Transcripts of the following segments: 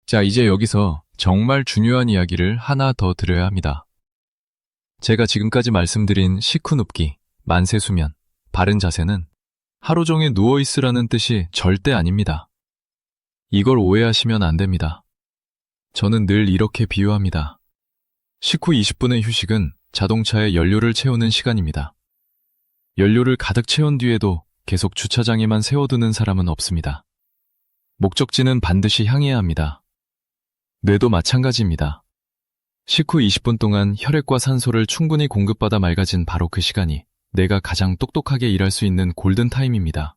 자, 이제 여기서 정말 중요한 이야기를 하나 더 드려야 합니다. 제가 지금까지 말씀드린 식후 눕기, 만세 수면, 바른 자세는 하루 종일 누워있으라는 뜻이 절대 아닙니다. 이걸 오해하시면 안 됩니다. 저는 늘 이렇게 비유합니다. 식후 20분의 휴식은 자동차에 연료를 채우는 시간입니다. 연료를 가득 채운 뒤에도 계속 주차장에만 세워두는 사람은 없습니다. 목적지는 반드시 향해야 합니다. 뇌도 마찬가지입니다. 식후 20분 동안 혈액과 산소를 충분히 공급받아 맑아진 바로 그 시간이 뇌가 가장 똑똑하게 일할 수 있는 골든타임입니다.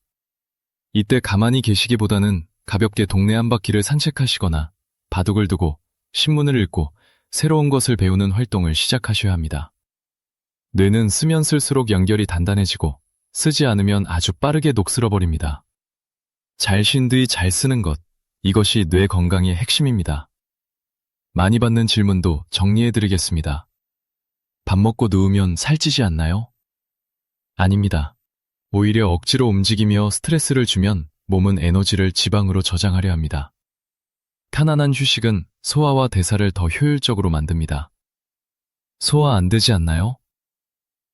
이때 가만히 계시기보다는 가볍게 동네 한 바퀴를 산책하시거나 바둑을 두고 신문을 읽고 새로운 것을 배우는 활동을 시작하셔야 합니다. 뇌는 쓰면 쓸수록 연결이 단단해지고 쓰지 않으면 아주 빠르게 녹슬어버립니다. 잘 쉰 뒤 잘 쓰는 것, 이것이 뇌 건강의 핵심입니다. 많이 받는 질문도 정리해드리겠습니다. 밥 먹고 누우면 살찌지 않나요? 아닙니다. 오히려 억지로 움직이며 스트레스를 주면 몸은 에너지를 지방으로 저장하려 합니다. 편안한 휴식은 소화와 대사를 더 효율적으로 만듭니다. 소화 안 되지 않나요?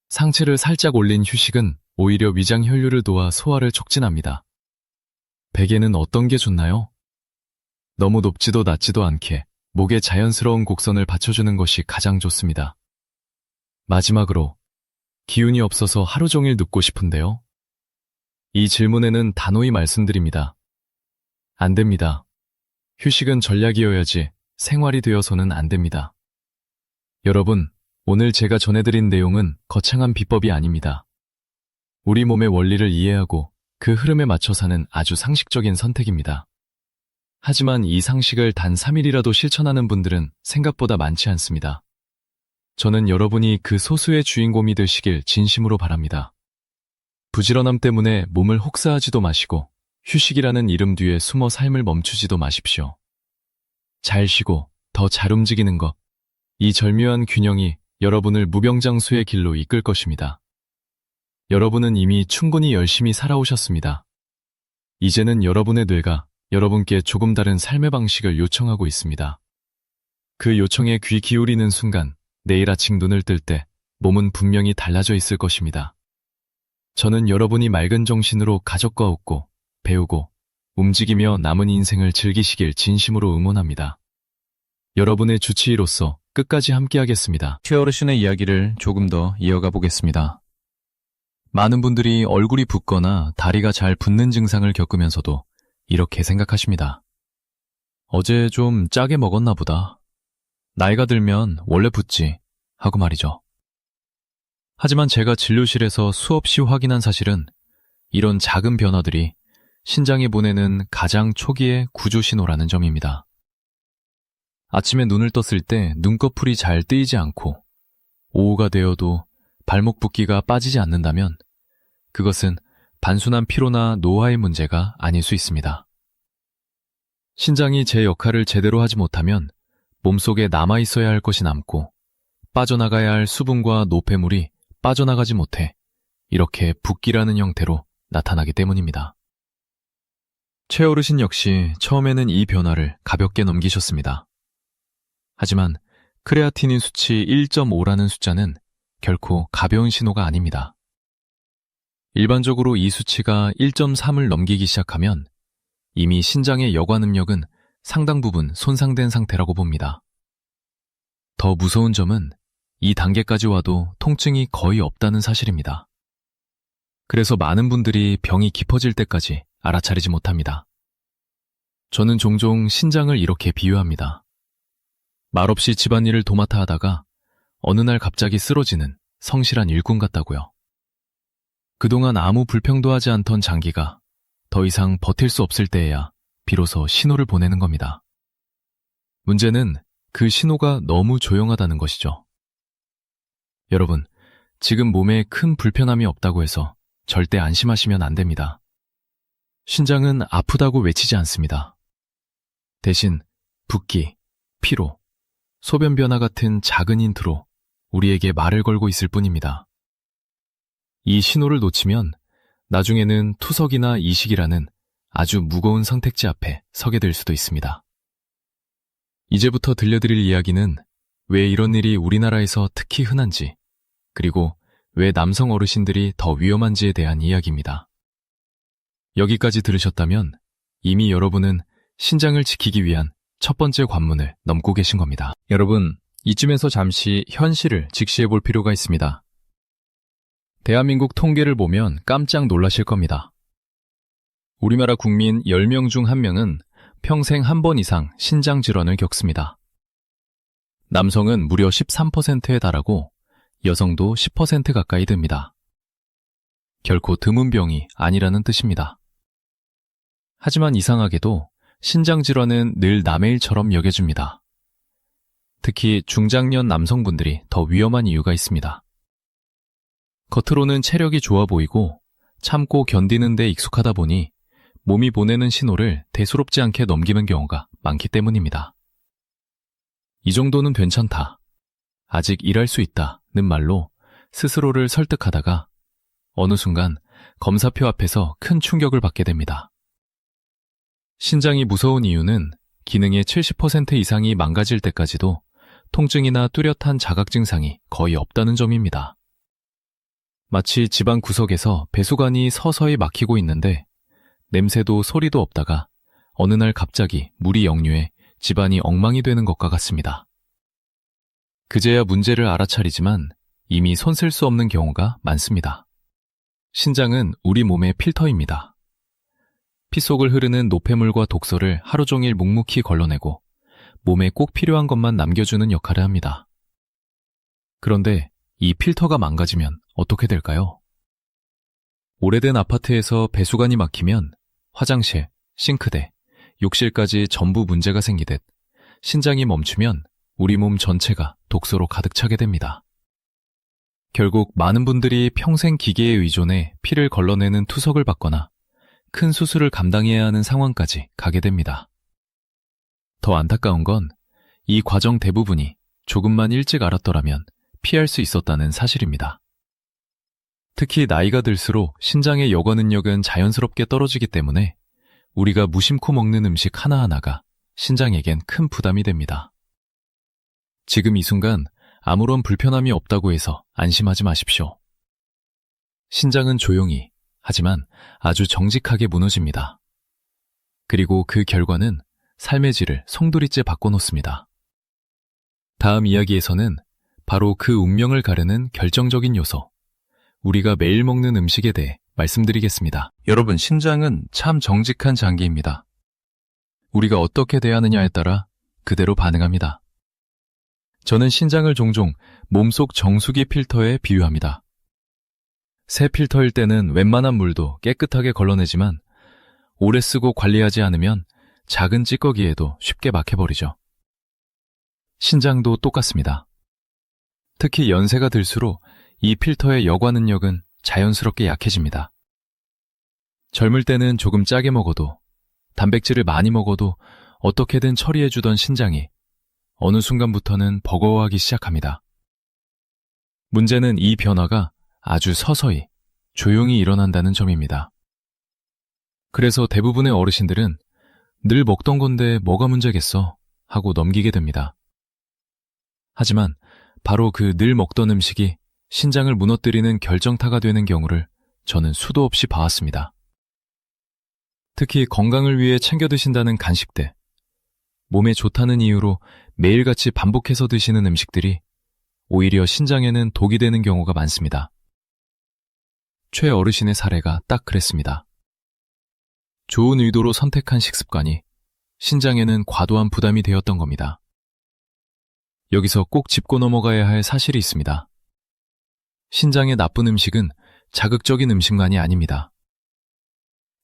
상체를 살짝 올린 휴식은 오히려 위장 혈류를 도와 소화를 촉진합니다. 베개는 어떤 게 좋나요? 너무 높지도 낮지도 않게 목에 자연스러운 곡선을 받쳐주는 것이 가장 좋습니다. 마지막으로, 기운이 없어서 하루 종일 눕고 싶은데요? 이 질문에는 단호히 말씀드립니다. 안 됩니다. 휴식은 전략이어야지 생활이 되어서는 안 됩니다. 여러분, 오늘 제가 전해드린 내용은 거창한 비법이 아닙니다. 우리 몸의 원리를 이해하고 그 흐름에 맞춰 사는 아주 상식적인 선택입니다. 하지만 이 상식을 단 3일이라도 실천하는 분들은 생각보다 많지 않습니다. 저는 여러분이 그 소수의 주인공이 되시길 진심으로 바랍니다. 부지런함 때문에 몸을 혹사하지도 마시고 휴식이라는 이름 뒤에 숨어 삶을 멈추지도 마십시오. 잘 쉬고 더 잘 움직이는 것, 이 절묘한 균형이 여러분을 무병장수의 길로 이끌 것입니다. 여러분은 이미 충분히 열심히 살아오셨습니다. 이제는 여러분의 뇌가 여러분께 조금 다른 삶의 방식을 요청하고 있습니다. 그 요청에 귀 기울이는 순간 내일 아침 눈을 뜰 때 몸은 분명히 달라져 있을 것입니다. 저는 여러분이 맑은 정신으로 가족과 웃고 배우고 움직이며 남은 인생을 즐기시길 진심으로 응원합니다. 여러분의 주치의로서 끝까지 함께하겠습니다. 최어르신의 이야기를 조금 더 이어가 보겠습니다. 많은 분들이 얼굴이 붓거나 다리가 잘 붓는 증상을 겪으면서도 이렇게 생각하십니다. 어제 좀 짜게 먹었나 보다. 나이가 들면 원래 붓지 하고 말이죠. 하지만 제가 진료실에서 수없이 확인한 사실은 이런 작은 변화들이 신장이 보내는 가장 초기의 구조신호라는 점입니다. 아침에 눈을 떴을 때 눈꺼풀이 잘 뜨이지 않고 오후가 되어도 발목 붓기가 빠지지 않는다면 그것은 단순한 피로나 노화의 문제가 아닐 수 있습니다. 신장이 제 역할을 제대로 하지 못하면 몸속에 남아있어야 할 것이 남고 빠져나가야 할 수분과 노폐물이 빠져나가지 못해 이렇게 붓기라는 형태로 나타나기 때문입니다. 최어르신 역시 처음에는 이 변화를 가볍게 넘기셨습니다. 하지만 크레아티닌 수치 1.5라는 숫자는 결코 가벼운 신호가 아닙니다. 일반적으로 이 수치가 1.3을 넘기기 시작하면 이미 신장의 여과 능력은 상당 부분 손상된 상태라고 봅니다. 더 무서운 점은 이 단계까지 와도 통증이 거의 없다는 사실입니다. 그래서 많은 분들이 병이 깊어질 때까지 알아차리지 못합니다. 저는 종종 신장을 이렇게 비유합니다. 말없이 집안일을 도맡아 하다가 어느 날 갑자기 쓰러지는 성실한 일꾼 같다고요. 그동안 아무 불평도 하지 않던 장기가 더 이상 버틸 수 없을 때에야 비로소 신호를 보내는 겁니다. 문제는 그 신호가 너무 조용하다는 것이죠. 여러분, 지금 몸에 큰 불편함이 없다고 해서 절대 안심하시면 안 됩니다. 신장은 아프다고 외치지 않습니다. 대신 붓기, 피로, 소변 변화 같은 작은 힌트로 우리에게 말을 걸고 있을 뿐입니다. 이 신호를 놓치면 나중에는 투석이나 이식이라는 아주 무거운 선택지 앞에 서게 될 수도 있습니다. 이제부터 들려드릴 이야기는 왜 이런 일이 우리나라에서 특히 흔한지, 그리고 왜 남성 어르신들이 더 위험한지에 대한 이야기입니다. 여기까지 들으셨다면 이미 여러분은 신장을 지키기 위한 첫 번째 관문을 넘고 계신 겁니다. 여러분, 이쯤에서 잠시 현실을 직시해 볼 필요가 있습니다. 대한민국 통계를 보면 깜짝 놀라실 겁니다. 우리나라 국민 10명 중 1명은 평생 한 번 이상 신장 질환을 겪습니다. 남성은 무려 13%에 달하고 여성도 10% 가까이 됩니다. 결코 드문 병이 아니라는 뜻입니다. 하지만 이상하게도 신장 질환은 늘 남의 일처럼 여겨집니다. 특히 중장년 남성분들이 더 위험한 이유가 있습니다. 겉으로는 체력이 좋아 보이고 참고 견디는 데 익숙하다 보니 몸이 보내는 신호를 대수롭지 않게 넘기는 경우가 많기 때문입니다. 이 정도는 괜찮다, 아직 일할 수 있다는 말로 스스로를 설득하다가 어느 순간 검사표 앞에서 큰 충격을 받게 됩니다. 신장이 무서운 이유는 기능의 70% 이상이 망가질 때까지도 통증이나 뚜렷한 자각 증상이 거의 없다는 점입니다. 마치 집안 구석에서 배수관이 서서히 막히고 있는데 냄새도 소리도 없다가 어느 날 갑자기 물이 역류해 집안이 엉망이 되는 것과 같습니다. 그제야 문제를 알아차리지만 이미 손쓸 수 없는 경우가 많습니다. 신장은 우리 몸의 필터입니다. 피 속을 흐르는 노폐물과 독소를 하루 종일 묵묵히 걸러내고 몸에 꼭 필요한 것만 남겨주는 역할을 합니다. 그런데 이 필터가 망가지면 어떻게 될까요? 오래된 아파트에서 배수관이 막히면 화장실, 싱크대, 욕실까지 전부 문제가 생기듯 신장이 멈추면 우리 몸 전체가 독소로 가득 차게 됩니다. 결국 많은 분들이 평생 기계에 의존해 피를 걸러내는 투석을 받거나 큰 수술을 감당해야 하는 상황까지 가게 됩니다. 더 안타까운 건 이 과정 대부분이 조금만 일찍 알았더라면 피할 수 있었다는 사실입니다. 특히 나이가 들수록 신장의 여과 능력은 자연스럽게 떨어지기 때문에 우리가 무심코 먹는 음식 하나하나가 신장에겐 큰 부담이 됩니다. 지금 이 순간 아무런 불편함이 없다고 해서 안심하지 마십시오. 신장은 조용히, 하지만 아주 정직하게 무너집니다. 그리고 그 결과는 삶의 질을 송두리째 바꿔놓습니다. 다음 이야기에서는 바로 그 운명을 가르는 결정적인 요소, 우리가 매일 먹는 음식에 대해 말씀드리겠습니다. 여러분, 신장은 참 정직한 장기입니다. 우리가 어떻게 대하느냐에 따라 그대로 반응합니다. 저는 신장을 종종 몸속 정수기 필터에 비유합니다. 새 필터일 때는 웬만한 물도 깨끗하게 걸러내지만 오래 쓰고 관리하지 않으면 작은 찌꺼기에도 쉽게 막혀버리죠. 신장도 똑같습니다. 특히 연세가 들수록 이 필터의 여과 능력은 자연스럽게 약해집니다. 젊을 때는 조금 짜게 먹어도, 단백질을 많이 먹어도 어떻게든 처리해주던 신장이 어느 순간부터는 버거워하기 시작합니다. 문제는 이 변화가 아주 서서히, 조용히 일어난다는 점입니다. 그래서 대부분의 어르신들은 늘 먹던 건데 뭐가 문제겠어 하고 넘기게 됩니다. 하지만 바로 그 늘 먹던 음식이 신장을 무너뜨리는 결정타가 되는 경우를 저는 수도 없이 봐왔습니다. 특히 건강을 위해 챙겨 드신다는 간식들, 몸에 좋다는 이유로 매일같이 반복해서 드시는 음식들이 오히려 신장에는 독이 되는 경우가 많습니다. 최 어르신의 사례가 딱 그랬습니다. 좋은 의도로 선택한 식습관이 신장에는 과도한 부담이 되었던 겁니다. 여기서 꼭 짚고 넘어가야 할 사실이 있습니다. 신장에 나쁜 음식은 자극적인 음식만이 아닙니다.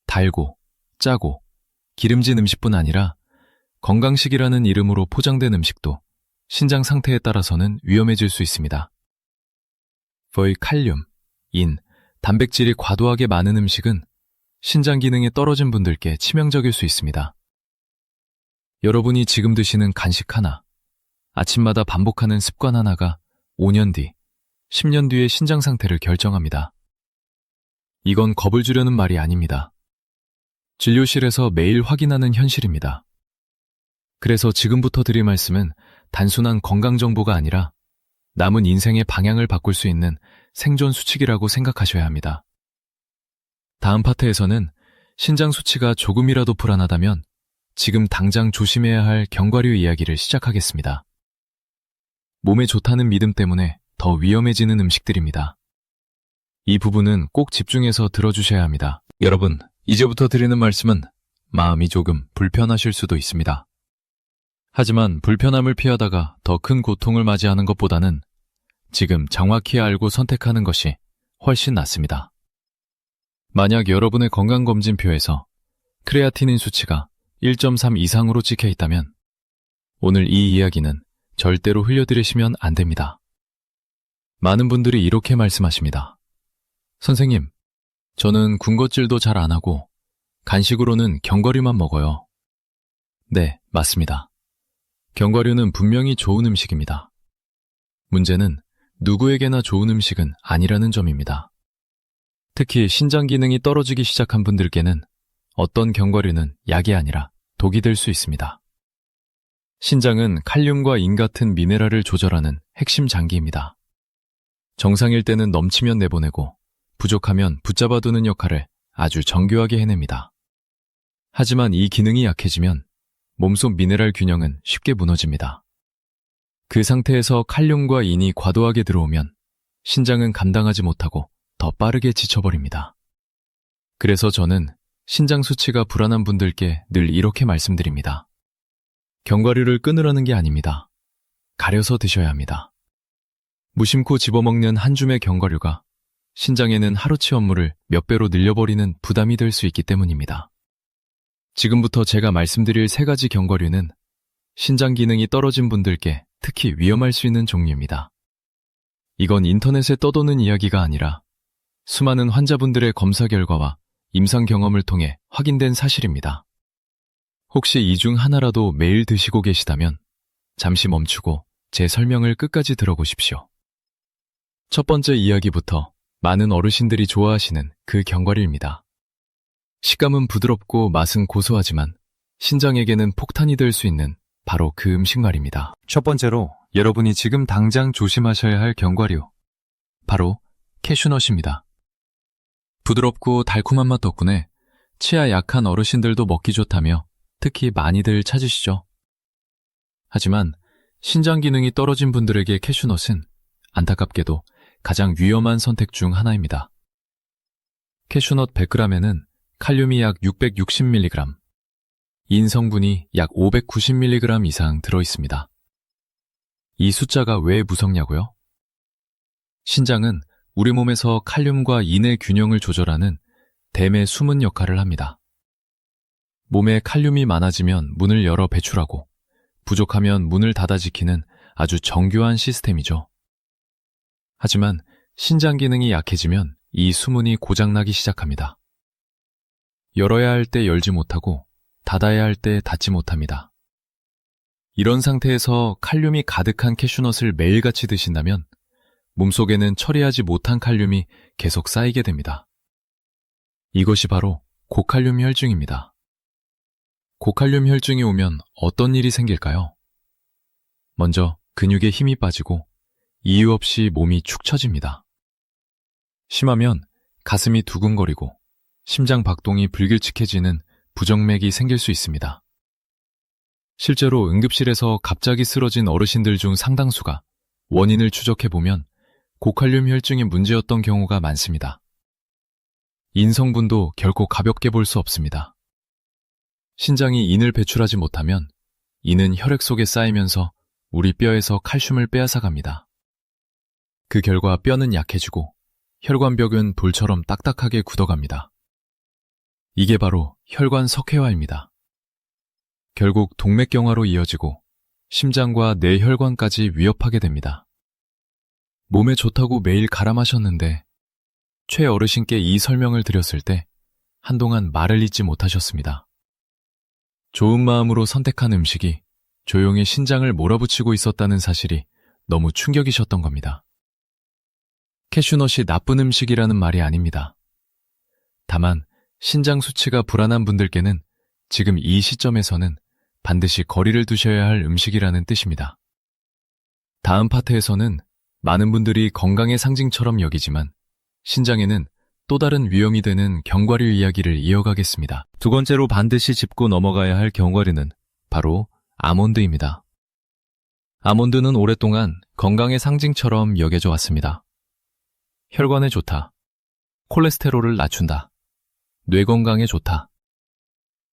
달고, 짜고, 기름진 음식뿐 아니라 건강식이라는 이름으로 포장된 음식도 신장 상태에 따라서는 위험해질 수 있습니다. 칼륨, 인, 단백질이 과도하게 많은 음식은 신장 기능이 떨어진 분들께 치명적일 수 있습니다. 여러분이 지금 드시는 간식 하나, 아침마다 반복하는 습관 하나가 5년 뒤, 10년 뒤의 신장 상태를 결정합니다. 이건 겁을 주려는 말이 아닙니다. 진료실에서 매일 확인하는 현실입니다. 그래서 지금부터 드릴 말씀은 단순한 건강 정보가 아니라 남은 인생의 방향을 바꿀 수 있는 생존 수칙이라고 생각하셔야 합니다. 다음 파트에서는 신장 수치가 조금이라도 불안하다면 지금 당장 조심해야 할 견과류 이야기를 시작하겠습니다. 몸에 좋다는 믿음 때문에 더 위험해지는 음식들입니다. 이 부분은 꼭 집중해서 들어주셔야 합니다. 여러분, 이제부터 드리는 말씀은 마음이 조금 불편하실 수도 있습니다. 하지만 불편함을 피하다가 더 큰 고통을 맞이하는 것보다는 지금 정확히 알고 선택하는 것이 훨씬 낫습니다. 만약 여러분의 건강검진표에서 크레아티닌 수치가 1.3 이상으로 찍혀 있다면 오늘 이 이야기는 절대로 흘려들으시면 안 됩니다. 많은 분들이 이렇게 말씀하십니다. 선생님, 저는 군것질도 잘 안 하고 간식으로는 견과류만 먹어요. 네, 맞습니다. 견과류는 분명히 좋은 음식입니다. 문제는 누구에게나 좋은 음식은 아니라는 점입니다. 특히 신장 기능이 떨어지기 시작한 분들께는 어떤 견과류는 약이 아니라 독이 될 수 있습니다. 신장은 칼륨과 인 같은 미네랄을 조절하는 핵심 장기입니다. 정상일 때는 넘치면 내보내고 부족하면 붙잡아두는 역할을 아주 정교하게 해냅니다. 하지만 이 기능이 약해지면 몸속 미네랄 균형은 쉽게 무너집니다. 그 상태에서 칼륨과 인이 과도하게 들어오면 신장은 감당하지 못하고 더 빠르게 지쳐버립니다. 그래서 저는 신장 수치가 불안한 분들께 늘 이렇게 말씀드립니다. 견과류를 끊으라는 게 아닙니다. 가려서 드셔야 합니다. 무심코 집어먹는 한 줌의 견과류가 신장에는 하루치 업무를 몇 배로 늘려버리는 부담이 될 수 있기 때문입니다. 지금부터 제가 말씀드릴 3가지 견과류는 신장 기능이 떨어진 분들께 특히 위험할 수 있는 종류입니다. 이건 인터넷에 떠도는 이야기가 아니라 수많은 환자분들의 검사 결과와 임상 경험을 통해 확인된 사실입니다. 혹시 이 중 하나라도 매일 드시고 계시다면 잠시 멈추고 제 설명을 끝까지 들어보십시오. 첫 번째 이야기부터 많은 어르신들이 좋아하시는 그 견과류입니다. 식감은 부드럽고 맛은 고소하지만 신장에게는 폭탄이 될 수 있는 바로 그 음식 말입니다. 첫 번째로 여러분이 지금 당장 조심하셔야 할 견과류, 바로 캐슈넛입니다. 부드럽고 달콤한 맛 덕분에 치아 약한 어르신들도 먹기 좋다며 특히 많이들 찾으시죠. 하지만 신장 기능이 떨어진 분들에게 캐슈넛은 안타깝게도 가장 위험한 선택 중 하나입니다. 캐슈넛 100g에는 칼륨이 약 660mg, 인 성분이 약 590mg 이상 들어있습니다. 이 숫자가 왜 무섭냐고요? 신장은 우리 몸에서 칼륨과 인의 균형을 조절하는 댐의 숨은 역할을 합니다. 몸에 칼륨이 많아지면 문을 열어 배출하고 부족하면 문을 닫아 지키는 아주 정교한 시스템이죠. 하지만 신장 기능이 약해지면 이 수문이 고장나기 시작합니다. 열어야 할 때 열지 못하고 닫아야 할 때 닫지 못합니다. 이런 상태에서 칼륨이 가득한 캐슈넛을 매일같이 드신다면 몸속에는 처리하지 못한 칼륨이 계속 쌓이게 됩니다. 이것이 바로 고칼륨 혈증입니다. 고칼륨 혈증이 오면 어떤 일이 생길까요? 먼저 근육에 힘이 빠지고 이유 없이 몸이 축 처집니다. 심하면 가슴이 두근거리고 심장 박동이 불규칙해지는 부정맥이 생길 수 있습니다. 실제로 응급실에서 갑자기 쓰러진 어르신들 중 상당수가 원인을 추적해보면 고칼륨 혈증이 문제였던 경우가 많습니다. 인 성분도 결코 가볍게 볼 수 없습니다. 신장이 인을 배출하지 못하면 인은 혈액 속에 쌓이면서 우리 뼈에서 칼슘을 빼앗아갑니다. 그 결과 뼈는 약해지고 혈관벽은 돌처럼 딱딱하게 굳어갑니다. 이게 바로 혈관 석회화입니다. 결국 동맥경화로 이어지고 심장과 뇌혈관까지 위협하게 됩니다. 몸에 좋다고 매일 갈아 마셨는데 최 어르신께 이 설명을 드렸을 때 한동안 말을 잇지 못하셨습니다. 좋은 마음으로 선택한 음식이 조용히 신장을 몰아붙이고 있었다는 사실이 너무 충격이셨던 겁니다. 캐슈넛이 나쁜 음식이라는 말이 아닙니다. 다만 신장 수치가 불안한 분들께는 지금 이 시점에서는 반드시 거리를 두셔야 할 음식이라는 뜻입니다. 다음 파트에서는 많은 분들이 건강의 상징처럼 여기지만 신장에는 또 다른 위험이 되는 견과류 이야기를 이어가겠습니다. 두 번째로 반드시 짚고 넘어가야 할 견과류는 바로 아몬드입니다. 아몬드는 오랫동안 건강의 상징처럼 여겨져 왔습니다. 혈관에 좋다. 콜레스테롤을 낮춘다. 뇌 건강에 좋다.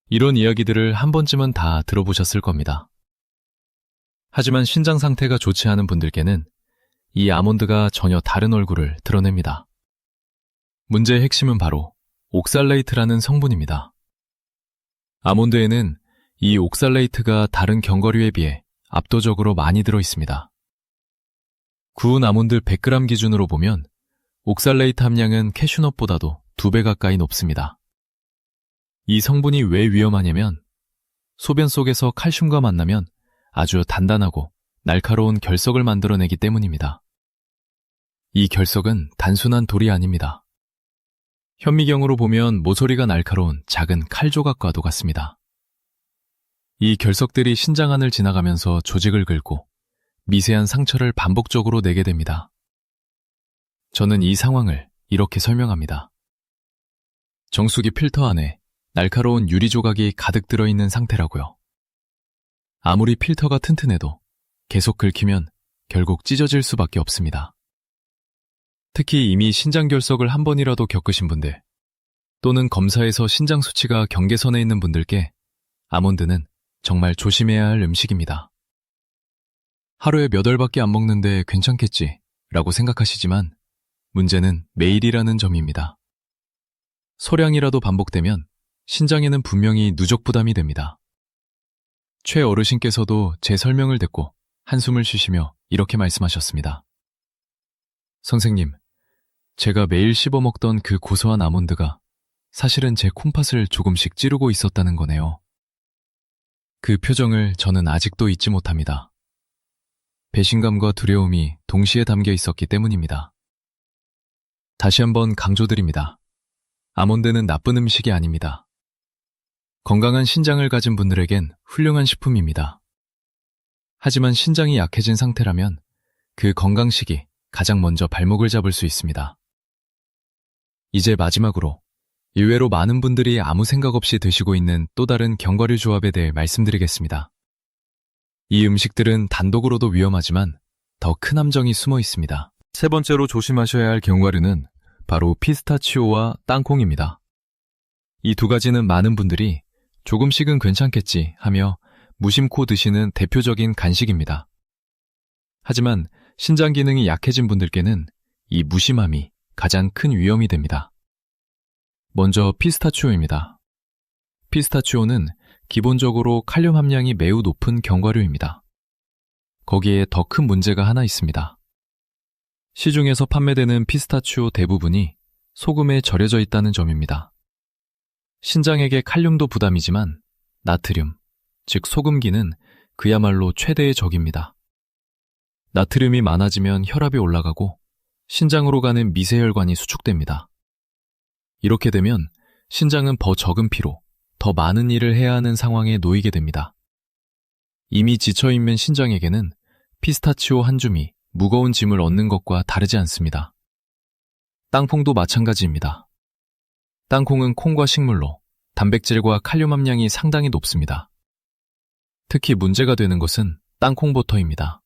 이런 이야기들을 한 번쯤은 다 들어보셨을 겁니다. 하지만 신장 상태가 좋지 않은 분들께는 이 아몬드가 전혀 다른 얼굴을 드러냅니다. 문제의 핵심은 바로 옥살레이트라는 성분입니다. 아몬드에는 이 옥살레이트가 다른 견과류에 비해 압도적으로 많이 들어 있습니다. 구운 아몬드 100g 기준으로 보면 옥살레이트 함량은 캐슈넛보다도 2배 가까이 높습니다. 이 성분이 왜 위험하냐면 소변 속에서 칼슘과 만나면 아주 단단하고 날카로운 결석을 만들어내기 때문입니다. 이 결석은 단순한 돌이 아닙니다. 현미경으로 보면 모서리가 날카로운 작은 칼 조각과도 같습니다. 이 결석들이 신장 안을 지나가면서 조직을 긁고 미세한 상처를 반복적으로 내게 됩니다. 저는 이 상황을 이렇게 설명합니다. 정수기 필터 안에 날카로운 유리 조각이 가득 들어있는 상태라고요. 아무리 필터가 튼튼해도 계속 긁히면 결국 찢어질 수밖에 없습니다. 특히 이미 신장 결석을 한 번이라도 겪으신 분들 또는 검사에서 신장 수치가 경계선에 있는 분들께 아몬드는 정말 조심해야 할 음식입니다. 하루에 몇 알밖에 안 먹는데 괜찮겠지 라고 생각하시지만 문제는 매일이라는 점입니다. 소량이라도 반복되면 신장에는 분명히 누적 부담이 됩니다. 최 어르신께서도 제 설명을 듣고 한숨을 쉬시며 이렇게 말씀하셨습니다. 선생님, 제가 매일 씹어먹던 그 고소한 아몬드가 사실은 제 콩팥을 조금씩 찌르고 있었다는 거네요. 그 표정을 저는 아직도 잊지 못합니다. 배신감과 두려움이 동시에 담겨 있었기 때문입니다. 다시 한번 강조드립니다. 아몬드는 나쁜 음식이 아닙니다. 건강한 신장을 가진 분들에겐 훌륭한 식품입니다. 하지만 신장이 약해진 상태라면 그 건강식이 가장 먼저 발목을 잡을 수 있습니다. 이제 마지막으로 의외로 많은 분들이 아무 생각 없이 드시고 있는 또 다른 견과류 조합에 대해 말씀드리겠습니다. 이 음식들은 단독으로도 위험하지만 더 큰 함정이 숨어 있습니다. 세 번째로 조심하셔야 할 견과류는 바로 피스타치오와 땅콩입니다. 이 두 가지는 많은 분들이 조금씩은 괜찮겠지 하며 무심코 드시는 대표적인 간식입니다. 하지만 신장 기능이 약해진 분들께는 이 무심함이 가장 큰 위험이 됩니다. 먼저 피스타치오입니다. 피스타치오는 기본적으로 칼륨 함량이 매우 높은 견과류입니다. 거기에 더 큰 문제가 하나 있습니다. 시중에서 판매되는 피스타치오 대부분이 소금에 절여져 있다는 점입니다. 신장에게 칼륨도 부담이지만 나트륨, 즉 소금기는 그야말로 최대의 적입니다. 나트륨이 많아지면 혈압이 올라가고 신장으로 가는 미세혈관이 수축됩니다. 이렇게 되면 신장은 더 적은 피로 더 많은 일을 해야 하는 상황에 놓이게 됩니다. 이미 지쳐있는 신장에게는 피스타치오 한 줌이 무거운 짐을 얻는 것과 다르지 않습니다. 땅콩도 마찬가지입니다. 땅콩은 콩과 식물로 단백질과 칼륨 함량이 상당히 높습니다. 특히 문제가 되는 것은 땅콩버터입니다.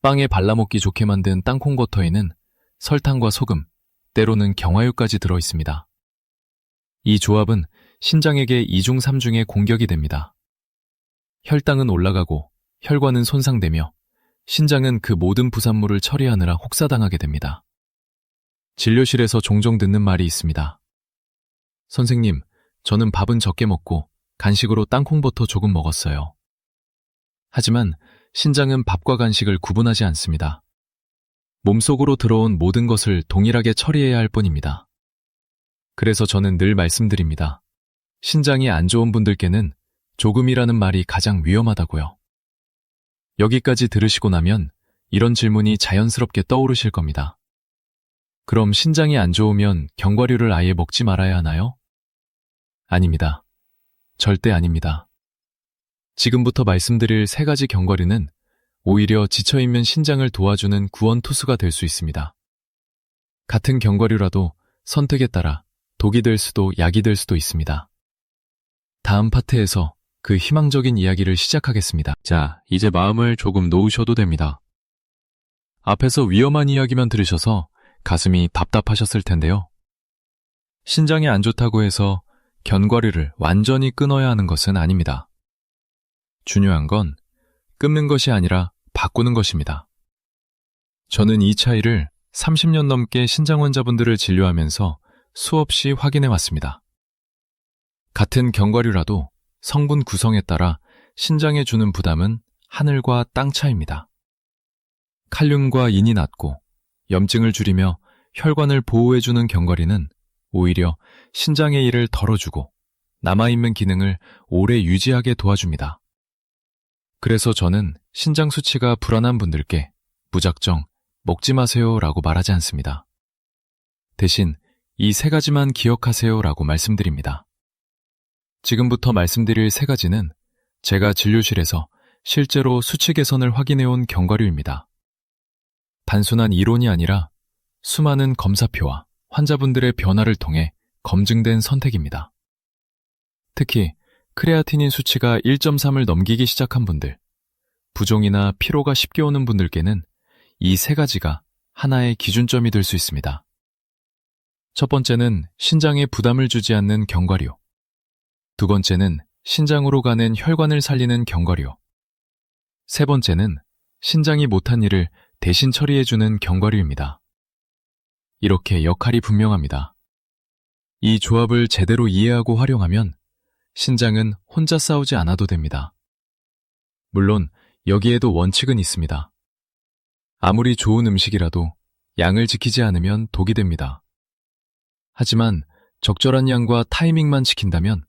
빵에 발라먹기 좋게 만든 땅콩버터에는 설탕과 소금, 때로는 경화유까지 들어있습니다. 이 조합은 신장에게 2중 3중의 공격이 됩니다. 혈당은 올라가고 혈관은 손상되며 신장은 그 모든 부산물을 처리하느라 혹사당하게 됩니다. 진료실에서 종종 듣는 말이 있습니다. 선생님, 저는 밥은 적게 먹고 간식으로 땅콩버터 조금 먹었어요. 하지만 신장은 밥과 간식을 구분하지 않습니다. 몸속으로 들어온 모든 것을 동일하게 처리해야 할 뿐입니다. 그래서 저는 늘 말씀드립니다. 신장이 안 좋은 분들께는 조금이라는 말이 가장 위험하다고요. 여기까지 들으시고 나면 이런 질문이 자연스럽게 떠오르실 겁니다. 그럼 신장이 안 좋으면 견과류를 아예 먹지 말아야 하나요? 아닙니다. 절대 아닙니다. 지금부터 말씀드릴 세 가지 견과류는 오히려 지쳐있는 신장을 도와주는 구원 투수가 될 수 있습니다. 같은 견과류라도 선택에 따라 독이 될 수도 약이 될 수도 있습니다. 다음 파트에서 그 희망적인 이야기를 시작하겠습니다. 자, 이제 마음을 조금 놓으셔도 됩니다. 앞에서 위험한 이야기만 들으셔서 가슴이 답답하셨을 텐데요. 신장에 안 좋다고 해서 견과류를 완전히 끊어야 하는 것은 아닙니다. 중요한 건 끊는 것이 아니라 바꾸는 것입니다. 저는 이 차이를 30년 넘게 신장 환자분들을 진료하면서 수없이 확인해 왔습니다. 같은 견과류라도 성분 구성에 따라 신장에 주는 부담은 하늘과 땅 차이입니다. 칼륨과 인이 낮고 염증을 줄이며 혈관을 보호해주는 견과류는 오히려 신장의 일을 덜어주고 남아있는 기능을 오래 유지하게 도와줍니다. 그래서 저는 신장 수치가 불안한 분들께 무작정 먹지 마세요 라고 말하지 않습니다. 대신 이 세 가지만 기억하세요 라고 말씀드립니다. 지금부터 말씀드릴 세 가지는 제가 진료실에서 실제로 수치 개선을 확인해온 견과류입니다. 단순한 이론이 아니라 수많은 검사표와 환자분들의 변화를 통해 검증된 선택입니다. 특히 크레아티닌 수치가 1.3을 넘기기 시작한 분들, 부종이나 피로가 쉽게 오는 분들께는 이 세 가지가 하나의 기준점이 될 수 있습니다. 첫 번째는 신장에 부담을 주지 않는 견과류. 두 번째는 신장으로 가는 혈관을 살리는 견과류. 세 번째는 신장이 못한 일을 대신 처리해주는 견과류입니다. 이렇게 역할이 분명합니다. 이 조합을 제대로 이해하고 활용하면 신장은 혼자 싸우지 않아도 됩니다. 물론 여기에도 원칙은 있습니다. 아무리 좋은 음식이라도 양을 지키지 않으면 독이 됩니다. 하지만 적절한 양과 타이밍만 지킨다면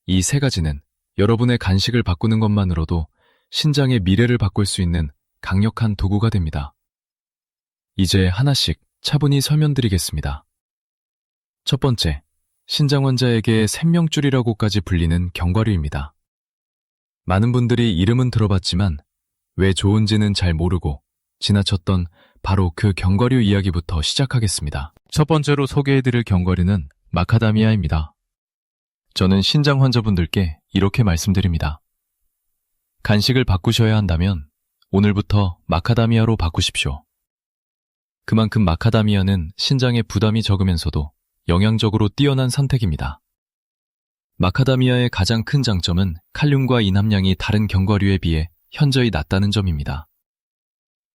이 세 가지는 여러분의 간식을 바꾸는 것만으로도 신장의 미래를 바꿀 수 있는 강력한 도구가 됩니다. 이제 하나씩 차분히 설명드리겠습니다. 첫 번째, 신장 환자에게 생명줄이라고까지 불리는 견과류입니다. 많은 분들이 이름은 들어봤지만 왜 좋은지는 잘 모르고 지나쳤던 바로 그 견과류 이야기부터 시작하겠습니다. 첫 번째로 소개해드릴 견과류는 마카다미아입니다. 저는 신장 환자분들께 이렇게 말씀드립니다. 간식을 바꾸셔야 한다면 오늘부터 마카다미아로 바꾸십시오. 그만큼 마카다미아는 신장에 부담이 적으면서도 영양적으로 뛰어난 선택입니다. 마카다미아의 가장 큰 장점은 칼륨과 인 함량이 다른 견과류에 비해 현저히 낮다는 점입니다.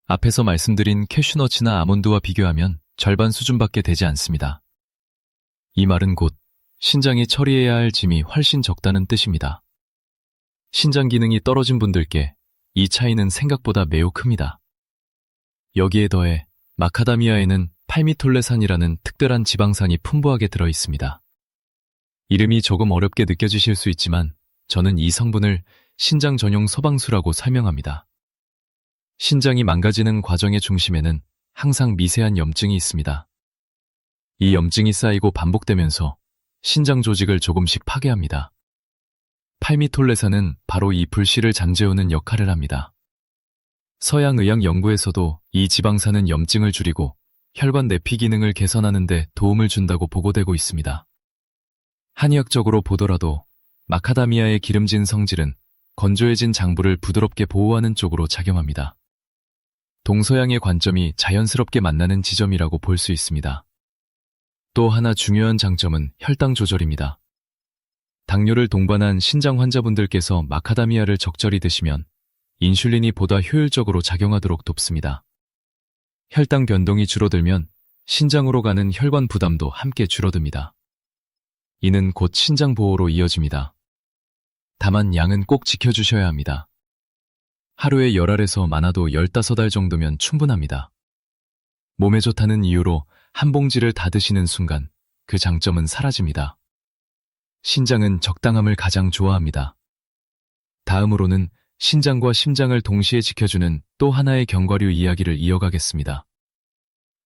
앞에서 말씀드린 캐슈너츠나 아몬드와 비교하면 절반 수준밖에 되지 않습니다. 이 말은 곧 신장이 처리해야 할 짐이 훨씬 적다는 뜻입니다. 신장 기능이 떨어진 분들께 이 차이는 생각보다 매우 큽니다. 여기에 더해 마카다미아에는 팔미톨레산이라는 특별한 지방산이 풍부하게 들어 있습니다. 이름이 조금 어렵게 느껴지실 수 있지만 저는 이 성분을 신장 전용 소방수라고 설명합니다. 신장이 망가지는 과정의 중심에는 항상 미세한 염증이 있습니다. 이 염증이 쌓이고 반복되면서 신장 조직을 조금씩 파괴합니다. 팔미톨레산은 바로 이 불씨를 잠재우는 역할을 합니다. 서양 의학 연구에서도 이 지방산은 염증을 줄이고 혈관 내피 기능을 개선하는 데 도움을 준다고 보고되고 있습니다. 한의학적으로 보더라도 마카다미아의 기름진 성질은 건조해진 장부를 부드럽게 보호하는 쪽으로 작용합니다. 동서양의 관점이 자연스럽게 만나는 지점이라고 볼 수 있습니다. 또 하나 중요한 장점은 혈당 조절입니다. 당뇨를 동반한 신장 환자분들께서 마카다미아를 적절히 드시면 인슐린이 보다 효율적으로 작용하도록 돕습니다. 혈당 변동이 줄어들면 신장으로 가는 혈관 부담도 함께 줄어듭니다. 이는 곧 신장 보호로 이어집니다. 다만 양은 꼭 지켜주셔야 합니다. 하루에 10알에서 많아도 15알 정도면 충분합니다. 몸에 좋다는 이유로 한 봉지를 다 드시는 순간 그 장점은 사라집니다. 신장은 적당함을 가장 좋아합니다. 다음으로는 신장과 심장을 동시에 지켜주는 또 하나의 견과류 이야기를 이어가겠습니다.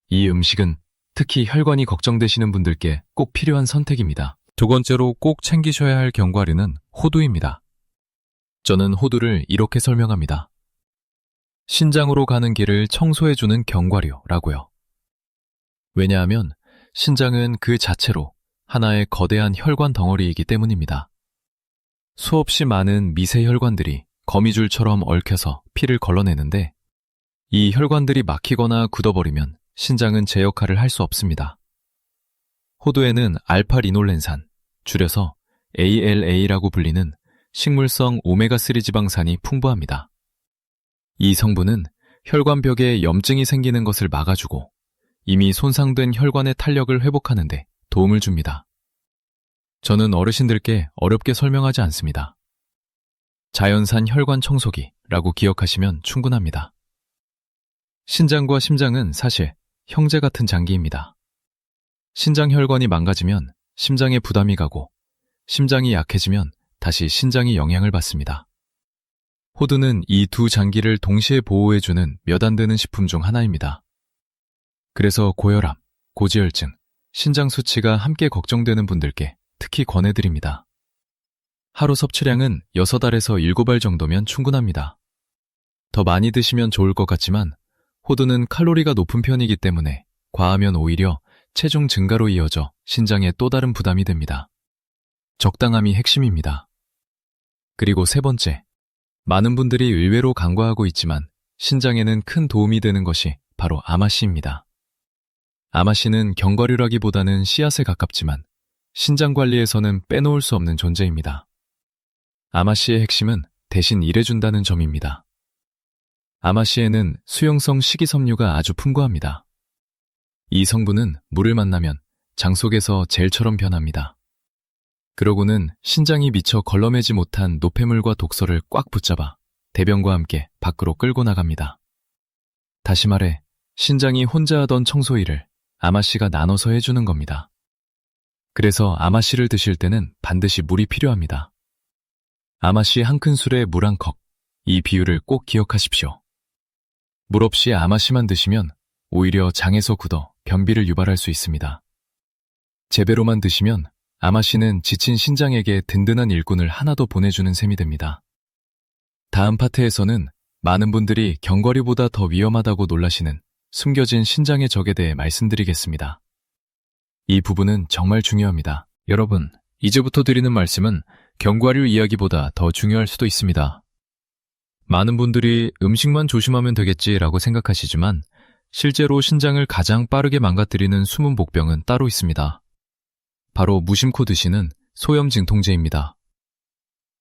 이 음식은 특히 혈관이 걱정되시는 분들께 꼭 필요한 선택입니다. 두 번째로 꼭 챙기셔야 할 견과류는 호두입니다. 저는 호두를 이렇게 설명합니다. 신장으로 가는 길을 청소해주는 경과류라고요. 왜냐하면 신장은 그 자체로 하나의 거대한 혈관 덩어리이기 때문입니다. 수없이 많은 미세 혈관들이 거미줄처럼 얽혀서 피를 걸러내는데 이 혈관들이 막히거나 굳어버리면 신장은 제 역할을 할 수 없습니다. 호두에는 알파리놀렌산, 줄여서 ALA라고 불리는 식물성 오메가3 지방산이 풍부합니다. 이 성분은 혈관벽에 염증이 생기는 것을 막아주고 이미 손상된 혈관의 탄력을 회복하는 데 도움을 줍니다. 저는 어르신들께 어렵게 설명하지 않습니다. 자연산 혈관 청소기라고 기억하시면 충분합니다. 신장과 심장은 사실 형제 같은 장기입니다. 신장 혈관이 망가지면 심장에 부담이 가고 심장이 약해지면 다시 신장이 영향을 받습니다. 호두는 이 두 장기를 동시에 보호해주는 몇 안 되는 식품 중 하나입니다. 그래서 고혈압, 고지혈증, 신장 수치가 함께 걱정되는 분들께 특히 권해드립니다. 하루 섭취량은 6알에서 7알 정도면 충분합니다. 더 많이 드시면 좋을 것 같지만 호두는 칼로리가 높은 편이기 때문에 과하면 오히려 체중 증가로 이어져 신장에 또 다른 부담이 됩니다. 적당함이 핵심입니다. 그리고 세 번째, 많은 분들이 의외로 간과하고 있지만 신장에는 큰 도움이 되는 것이 바로 아마씨입니다. 아마씨는 견과류라기보다는 씨앗에 가깝지만 신장 관리에서는 빼놓을 수 없는 존재입니다. 아마씨의 핵심은 대신 일해준다는 점입니다. 아마씨에는 수용성 식이섬유가 아주 풍부합니다. 이 성분은 물을 만나면 장 속에서 젤처럼 변합니다. 그러고는 신장이 미처 걸러매지 못한 노폐물과 독소를 꽉 붙잡아 대변과 함께 밖으로 끌고 나갑니다. 다시 말해 신장이 혼자 하던 청소 일을 아마씨가 나눠서 해주는 겁니다. 그래서 아마씨를 드실 때는 반드시 물이 필요합니다. 아마씨 한 큰술에 물 한 컵, 이 비율을 꼭 기억하십시오. 물 없이 아마씨만 드시면 오히려 장에서 굳어 변비를 유발할 수 있습니다. 제배로만 드시면 아마씨는 지친 신장에게 든든한 일꾼을 하나 더 보내주는 셈이 됩니다. 다음 파트에서는 많은 분들이 견과류보다 더 위험하다고 놀라시는 숨겨진 신장의 적에 대해 말씀드리겠습니다. 이 부분은 정말 중요합니다. 여러분, 이제부터 드리는 말씀은 견과류 이야기보다 더 중요할 수도 있습니다. 많은 분들이 음식만 조심하면 되겠지라고 생각하시지만 실제로 신장을 가장 빠르게 망가뜨리는 숨은 복병은 따로 있습니다. 바로 무심코 드시는 소염 진통제입니다.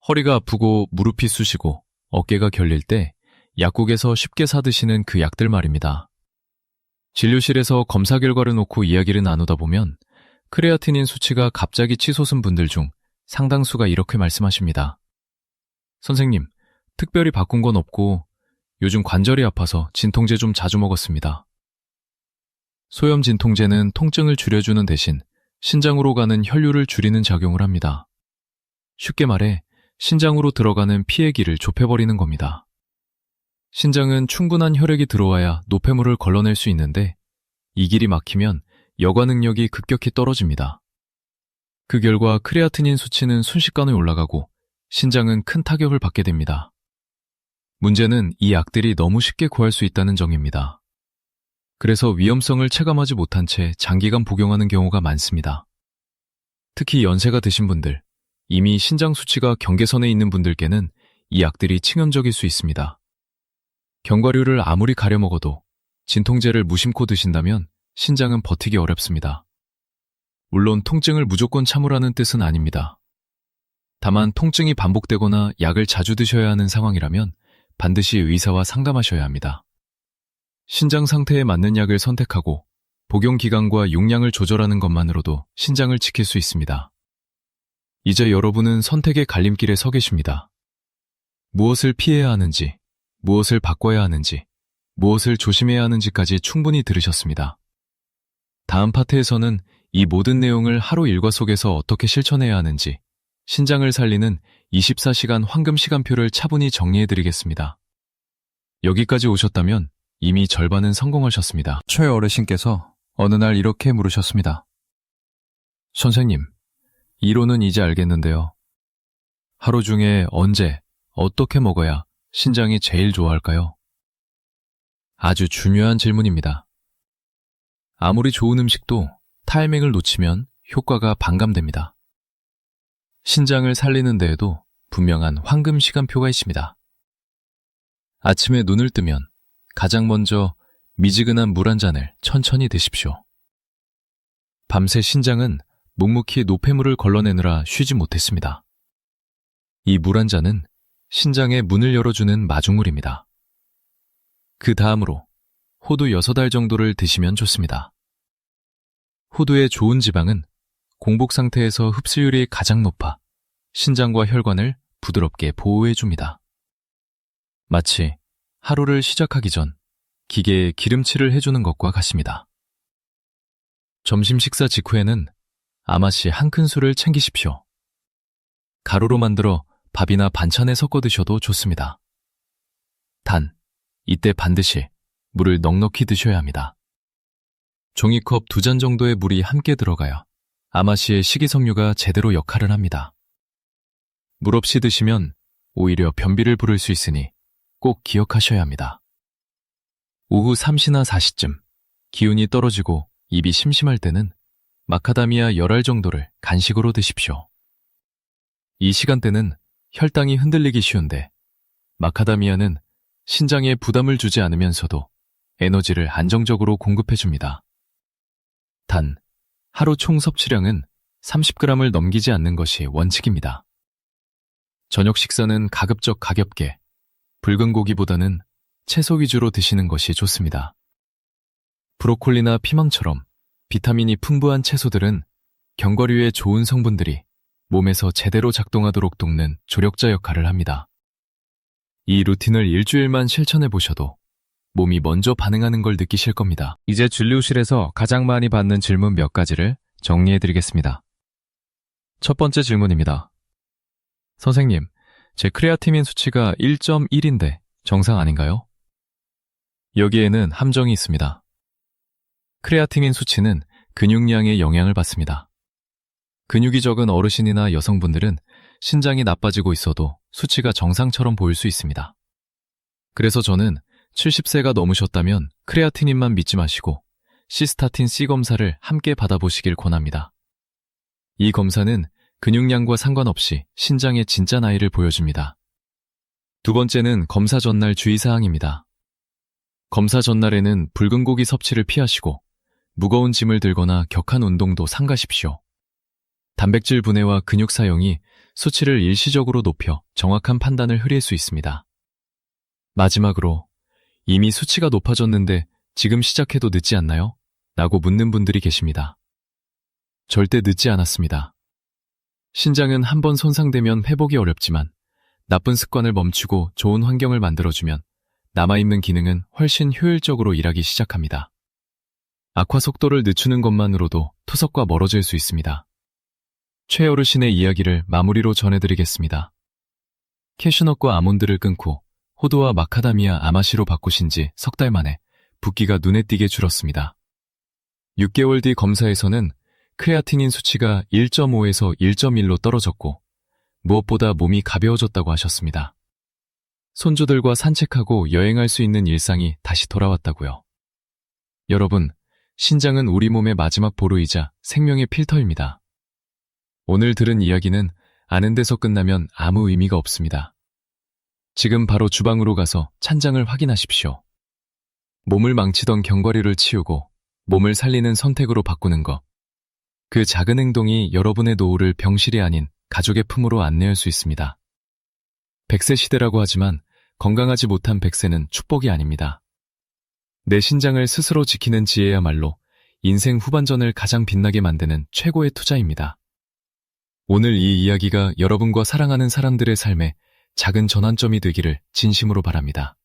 허리가 아프고 무릎이 쑤시고 어깨가 결릴 때 약국에서 쉽게 사드시는 그 약들 말입니다. 진료실에서 검사 결과를 놓고 이야기를 나누다 보면 크레아티닌 수치가 갑자기 치솟은 분들 중 상당수가 이렇게 말씀하십니다. 선생님, 특별히 바꾼 건 없고 요즘 관절이 아파서 진통제 좀 자주 먹었습니다. 소염 진통제는 통증을 줄여주는 대신 신장으로 가는 혈류를 줄이는 작용을 합니다. 쉽게 말해 신장으로 들어가는 피의 길을 좁혀버리는 겁니다. 신장은 충분한 혈액이 들어와야 노폐물을 걸러낼 수 있는데 이 길이 막히면 여과 능력이 급격히 떨어집니다. 그 결과 크레아티닌 수치는 순식간에 올라가고 신장은 큰 타격을 받게 됩니다. 문제는 이 약들이 너무 쉽게 구할 수 있다는 점입니다. 그래서 위험성을 체감하지 못한 채 장기간 복용하는 경우가 많습니다. 특히 연세가 드신 분들, 이미 신장 수치가 경계선에 있는 분들께는 이 약들이 치명적일 수 있습니다. 견과류를 아무리 가려 먹어도 진통제를 무심코 드신다면 신장은 버티기 어렵습니다. 물론 통증을 무조건 참으라는 뜻은 아닙니다. 다만 통증이 반복되거나 약을 자주 드셔야 하는 상황이라면 반드시 의사와 상담하셔야 합니다. 신장 상태에 맞는 약을 선택하고 복용 기간과 용량을 조절하는 것만으로도 신장을 지킬 수 있습니다. 이제 여러분은 선택의 갈림길에 서 계십니다. 무엇을 피해야 하는지, 무엇을 바꿔야 하는지, 무엇을 조심해야 하는지까지 충분히 들으셨습니다. 다음 파트에서는 이 모든 내용을 하루 일과 속에서 어떻게 실천해야 하는지, 신장을 살리는 24시간 황금 시간표를 차분히 정리해드리겠습니다. 여기까지 오셨다면 이미 절반은 성공하셨습니다. 초의 어르신께서 어느 날 이렇게 물으셨습니다. 선생님, 이론은 이제 알겠는데요. 하루 중에 언제, 어떻게 먹어야 신장이 제일 좋아할까요? 아주 중요한 질문입니다. 아무리 좋은 음식도 타이밍을 놓치면 효과가 반감됩니다. 신장을 살리는 데에도 분명한 황금 시간표가 있습니다. 아침에 눈을 뜨면 가장 먼저 미지근한 물 한 잔을 천천히 드십시오. 밤새 신장은 묵묵히 노폐물을 걸러내느라 쉬지 못했습니다. 이 물 한 잔은 신장에 문을 열어주는 마중물입니다. 그 다음으로 호두 6알 정도를 드시면 좋습니다. 호두의 좋은 지방은 공복 상태에서 흡수율이 가장 높아 신장과 혈관을 부드럽게 보호해줍니다. 마치 하루를 시작하기 전 기계에 기름칠을 해주는 것과 같습니다. 점심 식사 직후에는 아마씨 한 큰술을 챙기십시오. 가루로 만들어 밥이나 반찬에 섞어 드셔도 좋습니다. 단, 이때 반드시 물을 넉넉히 드셔야 합니다. 종이컵 2잔 정도의 물이 함께 들어가야 아마씨의 식이섬유가 제대로 역할을 합니다. 물 없이 드시면 오히려 변비를 부를 수 있으니 꼭 기억하셔야 합니다. 오후 3시나 4시쯤 기운이 떨어지고 입이 심심할 때는 마카다미아 10알 정도를 간식으로 드십시오. 이 시간대는 혈당이 흔들리기 쉬운데 마카다미아는 신장에 부담을 주지 않으면서도 에너지를 안정적으로 공급해줍니다. 단, 하루 총 섭취량은 30g을 넘기지 않는 것이 원칙입니다. 저녁 식사는 가급적 가볍게, 붉은 고기보다는 채소 위주로 드시는 것이 좋습니다. 브로콜리나 피망처럼 비타민이 풍부한 채소들은 견과류의 좋은 성분들이 몸에서 제대로 작동하도록 돕는 조력자 역할을 합니다. 이 루틴을 일주일만 실천해 보셔도 몸이 먼저 반응하는 걸 느끼실 겁니다. 이제 진료실에서 가장 많이 받는 질문 몇 가지를 정리해 드리겠습니다. 첫 번째 질문입니다. 선생님, 제 크레아티닌 수치가 1.1인데 정상 아닌가요? 여기에는 함정이 있습니다. 크레아티닌 수치는 근육량에 영향을 받습니다. 근육이 적은 어르신이나 여성분들은 신장이 나빠지고 있어도 수치가 정상처럼 보일 수 있습니다. 그래서 저는 70세가 넘으셨다면 크레아티닌만 믿지 마시고 시스타틴 C 검사를 함께 받아보시길 권합니다. 이 검사는 근육량과 상관없이 신장의 진짜 나이를 보여줍니다. 두 번째는 검사 전날 주의사항입니다. 검사 전날에는 붉은 고기 섭취를 피하시고 무거운 짐을 들거나 격한 운동도 삼가십시오. 단백질 분해와 근육 사용이 수치를 일시적으로 높여 정확한 판단을 흐릴 수 있습니다. 마지막으로 이미 수치가 높아졌는데 지금 시작해도 늦지 않나요? 라고 묻는 분들이 계십니다. 절대 늦지 않았습니다. 신장은 한번 손상되면 회복이 어렵지만 나쁜 습관을 멈추고 좋은 환경을 만들어주면 남아있는 기능은 훨씬 효율적으로 일하기 시작합니다. 악화 속도를 늦추는 것만으로도 투석과 멀어질 수 있습니다. 최 어르신의 이야기를 마무리로 전해드리겠습니다. 캐슈넛과 아몬드를 끊고 호두와 마카다미아 아마시로 바꾸신 지 석 달 만에 붓기가 눈에 띄게 줄었습니다. 6개월 뒤 검사에서는 크레아티닌 수치가 1.5에서 1.1로 떨어졌고 무엇보다 몸이 가벼워졌다고 하셨습니다. 손주들과 산책하고 여행할 수 있는 일상이 다시 돌아왔다고요. 여러분, 신장은 우리 몸의 마지막 보루이자 생명의 필터입니다. 오늘 들은 이야기는 아는 데서 끝나면 아무 의미가 없습니다. 지금 바로 주방으로 가서 찬장을 확인하십시오. 몸을 망치던 견과류를 치우고 몸을 살리는 선택으로 바꾸는 것. 그 작은 행동이 여러분의 노후를 병실이 아닌 가족의 품으로 안내할 수 있습니다. 100세 시대라고 하지만 건강하지 못한 100세는 축복이 아닙니다. 내 신장을 스스로 지키는 지혜야말로 인생 후반전을 가장 빛나게 만드는 최고의 투자입니다. 오늘 이 이야기가 여러분과 사랑하는 사람들의 삶에 작은 전환점이 되기를 진심으로 바랍니다.